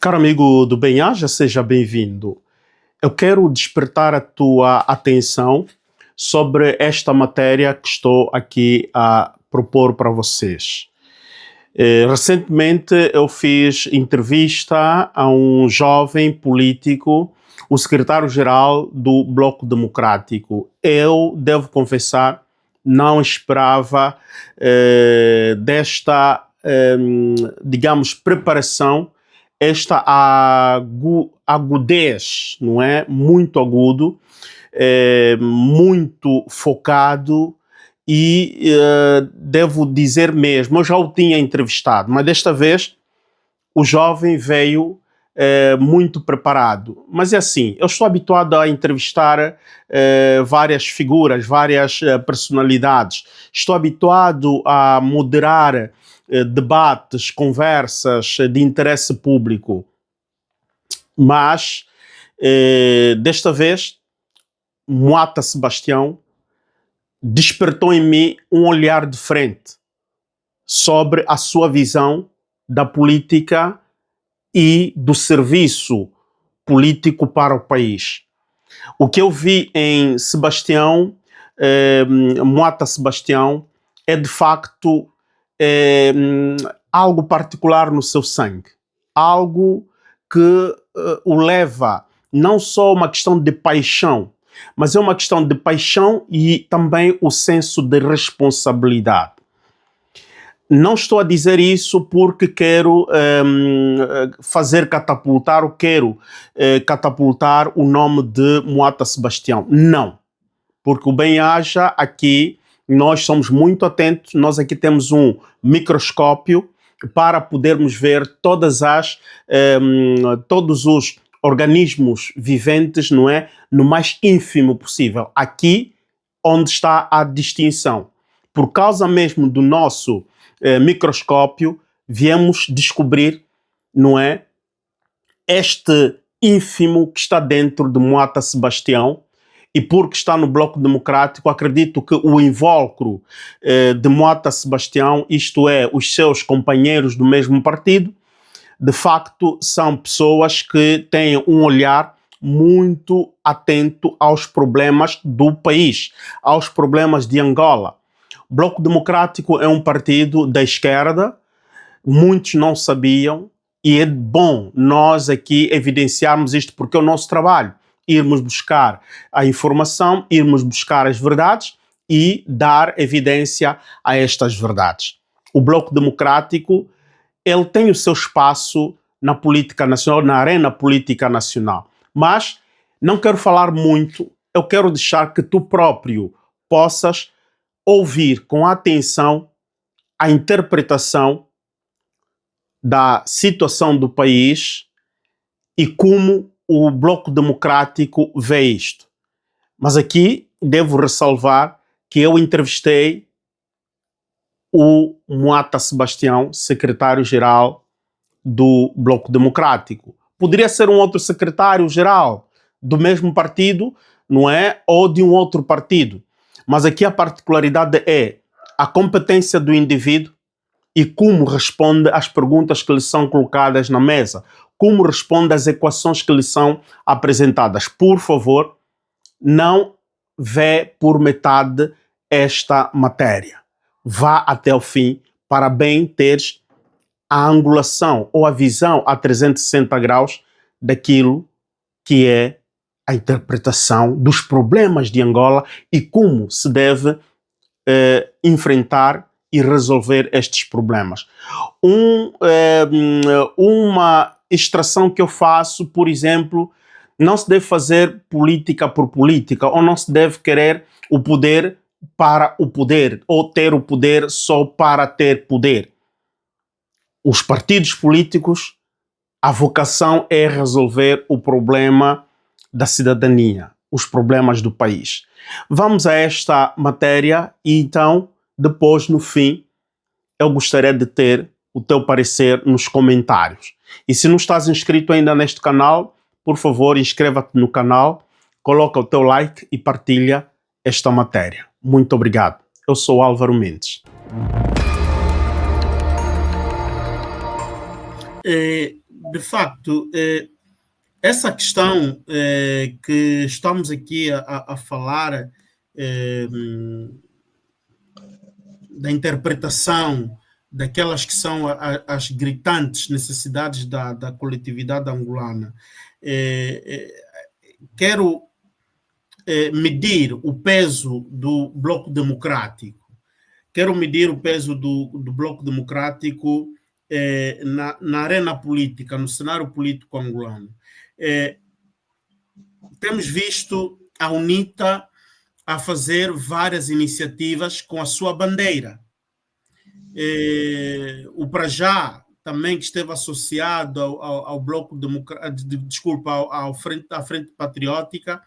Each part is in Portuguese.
Caro amigo do Bem-Aja, seja bem-vindo. Eu quero despertar a tua atenção sobre esta matéria que estou aqui a propor para vocês. Recentemente eu fiz entrevista a um jovem político, o secretário-geral do Bloco Democrático. Eu devo confessar, não esperava desta, digamos, preparação, esta agudez, não é? Muito agudo, muito focado e devo dizer mesmo, eu já o tinha entrevistado, mas desta vez o jovem veio muito preparado. Mas é assim, eu estou habituado a entrevistar várias figuras, várias personalidades, estou habituado a moderar debates, conversas de interesse público, mas desta vez Moata Sebastião despertou em mim um olhar diferente sobre a sua visão da política e do serviço político para o país. O que eu vi em Sebastião, Moata Sebastião, é de facto algo particular no seu sangue, algo que o leva não só uma questão de paixão, mas é uma questão de paixão e também o senso de responsabilidade. Não estou a dizer isso porque quero fazer catapultar ou quero catapultar o nome de Moata Sebastião. Não, porque o Bem-Aja aqui, nós somos muito atentos, nós aqui temos um microscópio para podermos ver todos os organismos viventes, não é? No mais ínfimo possível. Aqui onde está a distinção. Por causa mesmo do nosso microscópio, viemos descobrir, não é? Este ínfimo que está dentro de Moata Sebastião. E porque está no Bloco Democrático, acredito que o invólucro de Moata Sebastião, isto é, os seus companheiros do mesmo partido, de facto são pessoas que têm um olhar muito atento aos problemas do país, aos problemas de Angola. O Bloco Democrático é um partido da esquerda, muitos não sabiam, e é bom nós aqui evidenciarmos isto porque é o nosso trabalho. Irmos buscar a informação, irmos buscar as verdades e dar evidência a estas verdades. O Bloco Democrático, ele tem o seu espaço na política nacional, na arena política nacional. Mas não quero falar muito, eu quero deixar que tu próprio possas ouvir com atenção a interpretação da situação do país e como o Bloco Democrático vê isto. Mas aqui devo ressalvar que eu entrevistei o Moata Sebastião, secretário-geral do Bloco Democrático. Poderia ser um outro secretário-geral do mesmo partido, não é? Ou de um outro partido. Mas aqui a particularidade é a competência do indivíduo e como responde às perguntas que lhe são colocadas na mesa, como responde às equações que lhe são apresentadas. Por favor, não vê por metade esta matéria. Vá até o fim para bem teres a angulação ou a visão a 360 graus daquilo que é a interpretação dos problemas de Angola e como se deve enfrentar e resolver estes problemas. Uma extração que eu faço, por exemplo, não se deve fazer política por política, ou não se deve querer o poder para o poder, ou ter o poder só para ter poder. Os partidos políticos, a vocação é resolver o problema da cidadania, os problemas do país. Vamos a esta matéria e então, depois, no fim, eu gostaria de ter o teu parecer nos comentários. E se não estás inscrito ainda neste canal, por favor, inscreva-te no canal, coloca o teu like e partilha esta matéria. Muito obrigado. Eu sou Álvaro Mendes. de facto, essa questão que estamos aqui a falar da interpretação daquelas que são as gritantes necessidades da coletividade angolana, quero medir o peso do Bloco Democrático. Quero medir o peso do Bloco Democrático na arena política, no cenário político angolano. Temos visto a UNITA a fazer várias iniciativas com a sua bandeira. O Prajá também, que esteve associado ao Bloco Democrático, desculpa, à Frente Patriótica,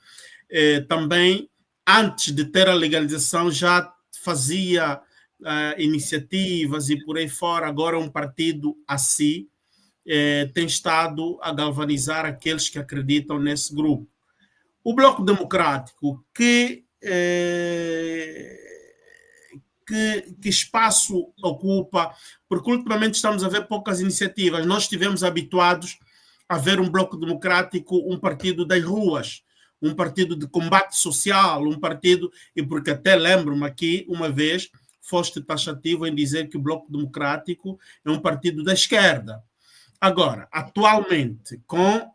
também, antes de ter a legalização, já fazia iniciativas e por aí fora. Agora um partido assim tem estado a galvanizar aqueles que acreditam nesse grupo. O Bloco Democrático, que espaço ocupa? Porque ultimamente estamos a ver poucas iniciativas. Nós estivemos habituados a ver um Bloco Democrático, um partido das ruas, um partido de combate social, um partido, e porque até lembro-me aqui, uma vez, foste taxativo em dizer que o Bloco Democrático é um partido da esquerda. Agora, atualmente, com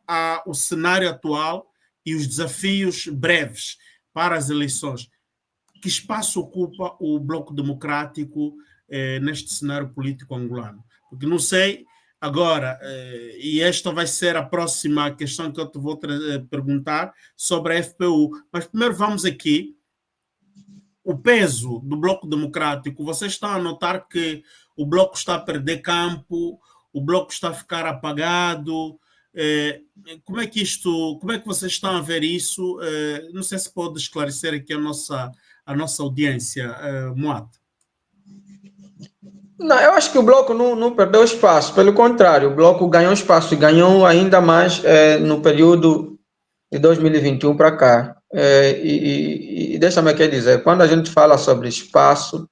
o cenário atual e os desafios breves para as eleições, que espaço ocupa o Bloco Democrático neste cenário político angolano? Porque não sei agora, e esta vai ser a próxima questão que eu te vou perguntar sobre a FPU, mas primeiro vamos aqui, o peso do Bloco Democrático. Vocês estão a notar que o Bloco está a perder campo, o Bloco está a ficar apagado. Como é que vocês estão a ver isso? Não sei se pode esclarecer aqui a nossa audiência, Moat. Não, eu acho que o Bloco não perdeu espaço, pelo contrário, o Bloco ganhou espaço e ganhou ainda mais no período de 2021 para cá. E deixa-me aqui dizer, quando a gente fala sobre espaço,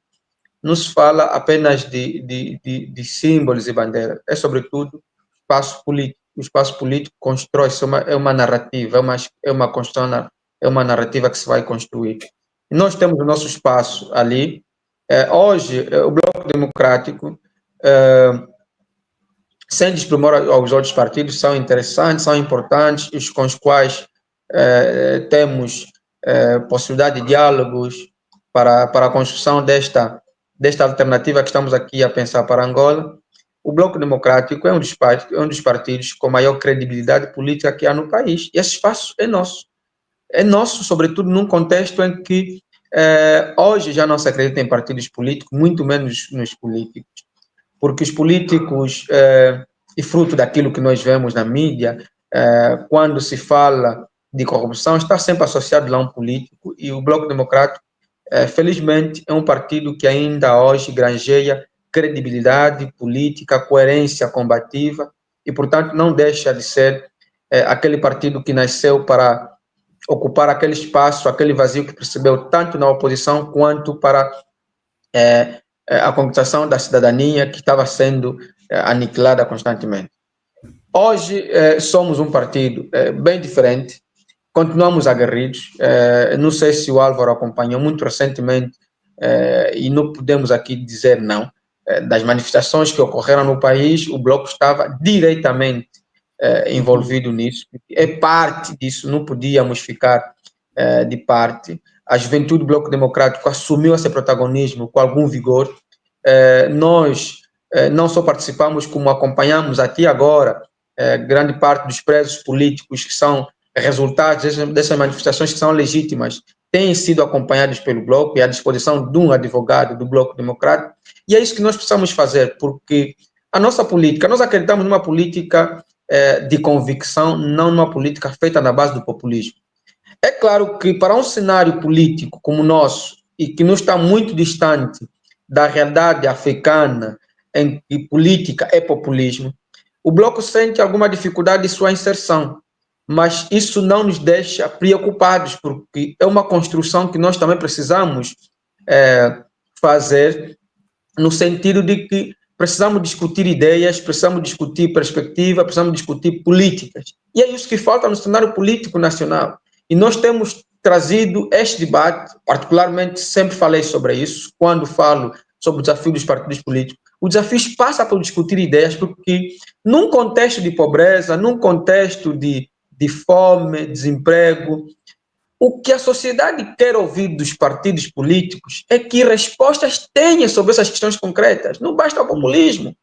não se fala apenas de símbolos e bandeiras, é sobretudo espaço político. O espaço político constrói-se, é uma narrativa, é uma construção, é uma narrativa que se vai construir. E nós temos o nosso espaço ali. Hoje, o Bloco Democrático, sem desprimor aos outros partidos, são interessantes, são importantes, e com os quais temos possibilidade de diálogos para a construção desta alternativa que estamos aqui a pensar para Angola. O Bloco Democrático é um dos partidos com maior credibilidade política que há no país, e esse espaço é nosso. É nosso, sobretudo, num contexto em que hoje já não se acredita em partidos políticos, muito menos nos políticos, porque os políticos, e fruto daquilo que nós vemos na mídia, quando se fala de corrupção, está sempre associado a um político, e o Bloco Democrático, felizmente, é um partido que ainda hoje granjeia credibilidade política, coerência combativa, e, portanto, não deixa de ser aquele partido que nasceu para ocupar aquele espaço, aquele vazio que percebeu tanto na oposição quanto para a conquistação da cidadania que estava sendo aniquilada constantemente. Hoje somos um partido bem diferente, continuamos aguerridos. Não sei se o Álvaro acompanhou muito recentemente, e não podemos aqui dizer não, das manifestações que ocorreram no país, o Bloco estava diretamente envolvido nisso, é parte disso, não podíamos ficar de parte. A juventude do Bloco Democrático assumiu esse protagonismo com algum vigor. Nós não só participamos, como acompanhamos até agora grande parte dos presos políticos que são resultados dessas manifestações, que são legítimas, têm sido acompanhados pelo Bloco e à disposição de um advogado do Bloco Democrático. E é isso que nós precisamos fazer, porque a nossa política, nós acreditamos numa política de convicção, não numa política feita na base do populismo. É claro que para um cenário político como o nosso, e que não está muito distante da realidade africana, em que política é populismo, o Bloco sente alguma dificuldade de sua inserção, mas isso não nos deixa preocupados, porque é uma construção que nós também precisamos fazer, no sentido de que precisamos discutir ideias, precisamos discutir perspectiva, precisamos discutir políticas. E é isso que falta no cenário político nacional. E nós temos trazido este debate, particularmente sempre falei sobre isso, quando falo sobre o desafio dos partidos políticos. O desafio passa por discutir ideias, porque num contexto de pobreza, num contexto de fome, desemprego, o que a sociedade quer ouvir dos partidos políticos é que respostas tenham sobre essas questões concretas. Não basta o populismo.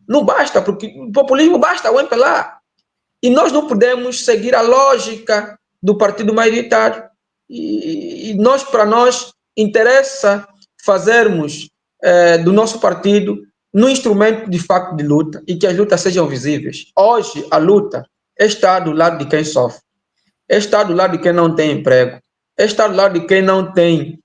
Não basta, porque o populismo basta o MPLA. E nós não podemos seguir a lógica do partido maioritário. E para nós, interessa fazermos do nosso partido um instrumento de facto de luta e que as lutas sejam visíveis. Hoje, a luta está do lado de quem sofre. Está do lado de quem não tem emprego, está do lado de quem não tem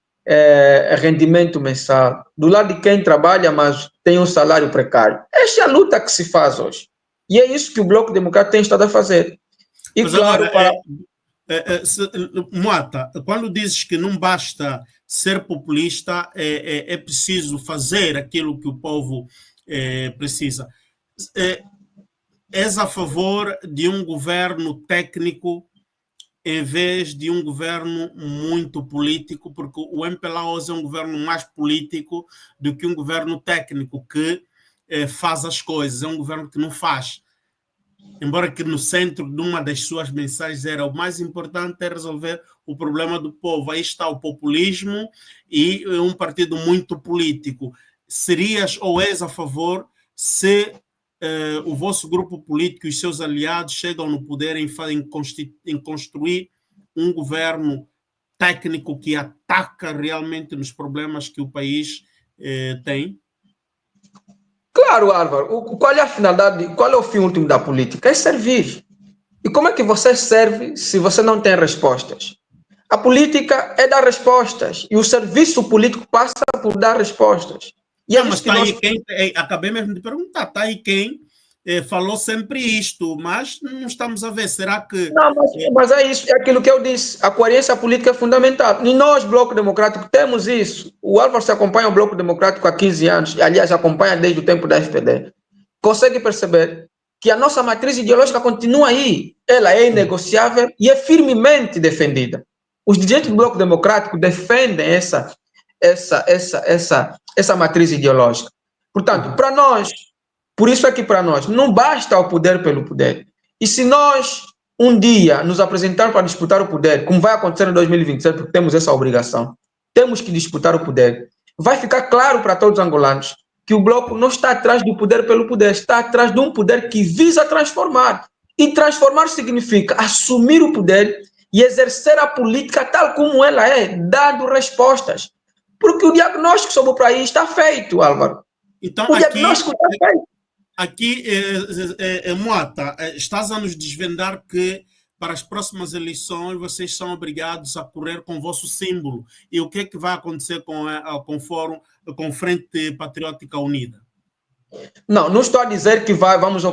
rendimento mensal, do lado de quem trabalha, mas tem um salário precário. Esta é a luta que se faz hoje. E é isso que o Bloco Democrático tem estado a fazer. E mas claro, agora, Moata, quando dizes que não basta ser populista, é preciso fazer aquilo que o povo precisa. És a favor de um governo técnico em vez de um governo muito político, porque o MPLA hoje é um governo mais político do que um governo técnico que faz as coisas, é um governo que não faz. Embora que no centro de uma das suas mensagens era o mais importante é resolver o problema do povo. Aí está o populismo e um partido muito político. Serias ou és a favor se o vosso grupo político e os seus aliados chegam no poder em construir um governo técnico que ataca realmente nos problemas que o país tem? Claro, Álvaro. Qual é a finalidade, qual é o fim último da política? É servir. E como é que você serve se você não tem respostas? A política é dar respostas e o serviço político passa por dar respostas. E não, mas está aí quem, acabei mesmo de perguntar, está aí quem falou sempre isto, mas não estamos a ver, será que... Não, mas é isso, é aquilo que eu disse, a coerência política é fundamental. E nós, Bloco Democrático, temos isso. O Álvaro se acompanha o Bloco Democrático há 15 anos, e aliás, acompanha desde o tempo da FPD. Consegue perceber que a nossa matriz ideológica continua aí, ela é inegociável e é firmemente defendida. Os dirigentes do Bloco Democrático defendem essa matriz ideológica. Portanto, para nós, por isso é que para nós não basta o poder pelo poder. E se nós um dia nos apresentarmos para disputar o poder, como vai acontecer em 2027, porque temos essa obrigação, temos que disputar o poder, vai ficar claro para todos os angolanos que o Bloco não está atrás do poder pelo poder, está atrás de um poder que visa transformar. E transformar significa assumir o poder e exercer a política tal como ela é, dando respostas. Porque o diagnóstico sobre o país está feito, Álvaro. Então, o diagnóstico está feito. Aqui, Moata, estás a nos desvendar que para as próximas eleições vocês são obrigados a correr com o vosso símbolo. E o que é que vai acontecer com o Fórum, com Frente Patriótica Unida? Não estou a dizer que vamos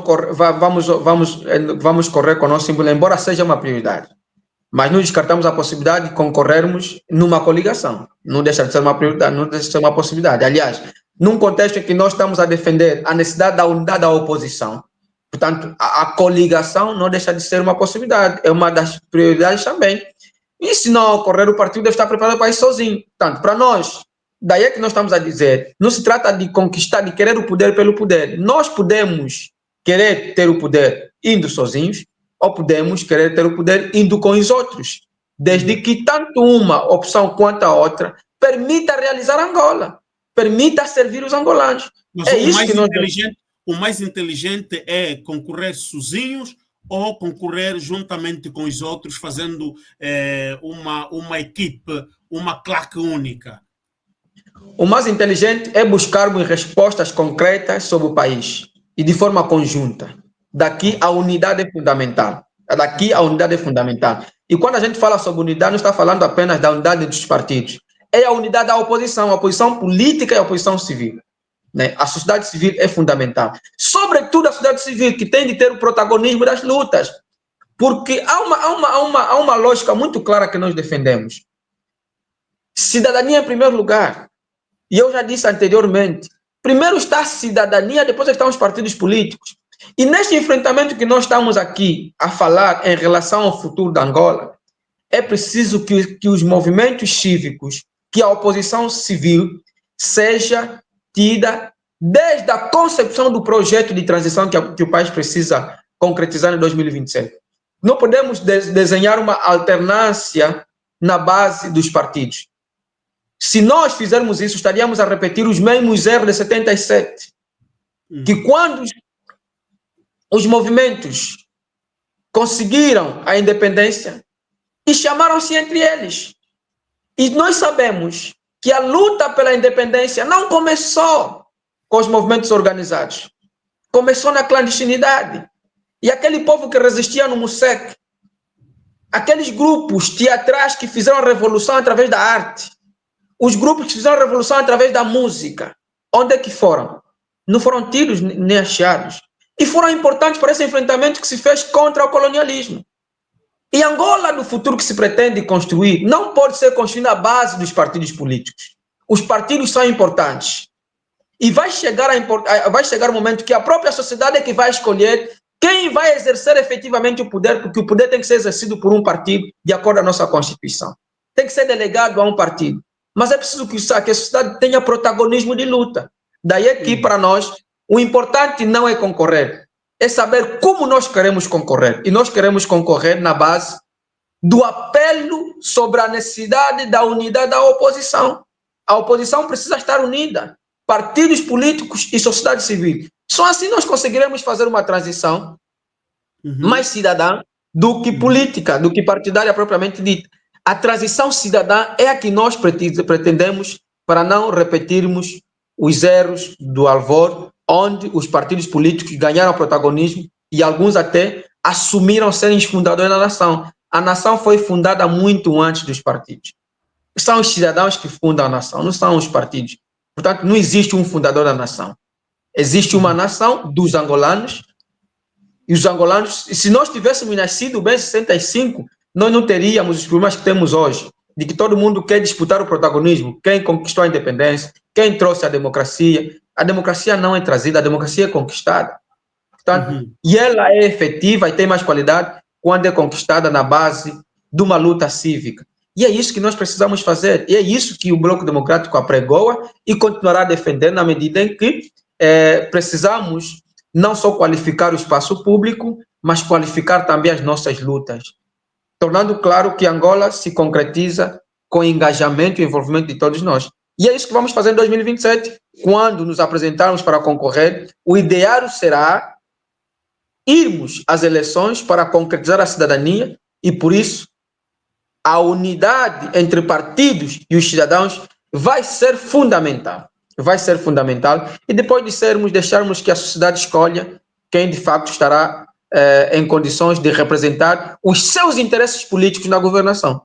correr com o nosso símbolo, embora seja uma prioridade. Mas não descartamos a possibilidade de concorrermos numa coligação. Não deixa de ser uma prioridade, não deixa de ser uma possibilidade. Aliás, num contexto em que nós estamos a defender a necessidade da unidade da oposição, portanto, a coligação não deixa de ser uma possibilidade, é uma das prioridades também. E se não ocorrer, o partido deve estar preparado para ir sozinho. Portanto, para nós, daí é que nós estamos a dizer, não se trata de conquistar, de querer o poder pelo poder. Nós podemos querer ter o poder indo sozinhos, ou podemos querer ter o poder indo com os outros, desde que tanto uma opção quanto a outra permita realizar Angola, permita servir os angolanos. Mas é isso que nós... O mais inteligente é concorrer sozinhos ou concorrer juntamente com os outros, fazendo uma equipe, uma claque única? O mais inteligente é buscarmos respostas concretas sobre o país e de forma conjunta. Daqui a unidade é fundamental. E quando a gente fala sobre unidade, não está falando apenas da unidade dos partidos. É a unidade da oposição, a oposição política e a oposição civil. Né? A sociedade civil é fundamental. Sobretudo a sociedade civil, que tem de ter o protagonismo das lutas. Porque há uma lógica muito clara que nós defendemos. Cidadania em primeiro lugar. E eu já disse anteriormente, Primeiro está a cidadania, depois estão os partidos políticos. E neste enfrentamento que nós estamos aqui a falar em relação ao futuro da Angola, é preciso que os movimentos cívicos, que a oposição civil seja tida desde a concepção do projeto de transição que o país precisa concretizar em 2027. Não podemos desenhar uma alternância na base dos partidos. Se nós fizermos isso, estaríamos a repetir os mesmos erros de 77. Que quando os movimentos conseguiram a independência, e chamaram-se entre eles. E nós sabemos que a luta pela independência não começou com os movimentos organizados. Começou na clandestinidade. E aquele povo que resistia no MUSEC, aqueles grupos teatrais que fizeram a revolução através da arte, os grupos que fizeram a revolução através da música, onde é que foram? Não foram tidos nem achados. E foram importantes para esse enfrentamento que se fez contra o colonialismo. E Angola, no futuro que se pretende construir, não pode ser construído na base dos partidos políticos. Os partidos são importantes. E vai chegar o momento que a própria sociedade é que vai escolher quem vai exercer efetivamente o poder, porque o poder tem que ser exercido por um partido, de acordo com a nossa Constituição. Tem que ser delegado a um partido. Mas é preciso que a sociedade tenha protagonismo de luta. Daí é que, para nós, o importante não é concorrer, é saber como nós queremos concorrer. E nós queremos concorrer na base do apelo sobre a necessidade da unidade da oposição. A oposição precisa estar unida. Partidos políticos e sociedade civil. Só assim nós conseguiremos fazer uma transição mais cidadã do que política, do que partidária propriamente dita. A transição cidadã é a que nós pretendemos para não repetirmos os erros do Alvor, onde os partidos políticos ganharam protagonismo e alguns até assumiram serem os fundadores da nação. A nação foi fundada muito antes dos partidos. São os cidadãos que fundam a nação, não são os partidos. Portanto, não existe um fundador da nação. Existe uma nação dos angolanos, e os angolanos, se nós tivéssemos nascido bem em 65, nós não teríamos os problemas que temos hoje, de que todo mundo quer disputar o protagonismo, quem conquistou a independência, quem trouxe a democracia. A democracia não é trazida, a democracia é conquistada. Portanto, e ela é efetiva e tem mais qualidade quando é conquistada na base de uma luta cívica. E é isso que nós precisamos fazer, e é isso que o Bloco Democrático apregoa e continuará a defender na medida em que precisamos não só qualificar o espaço público, mas qualificar também as nossas lutas, tornando claro que Angola se concretiza com engajamento e envolvimento de todos nós. E é isso que vamos fazer em 2027, quando nos apresentarmos para concorrer. O ideário será irmos às eleições para concretizar a cidadania e, por isso, a unidade entre partidos e os cidadãos vai ser fundamental. Vai ser fundamental. E depois de deixarmos que a sociedade escolha quem de facto estará em condições de representar os seus interesses políticos na governação.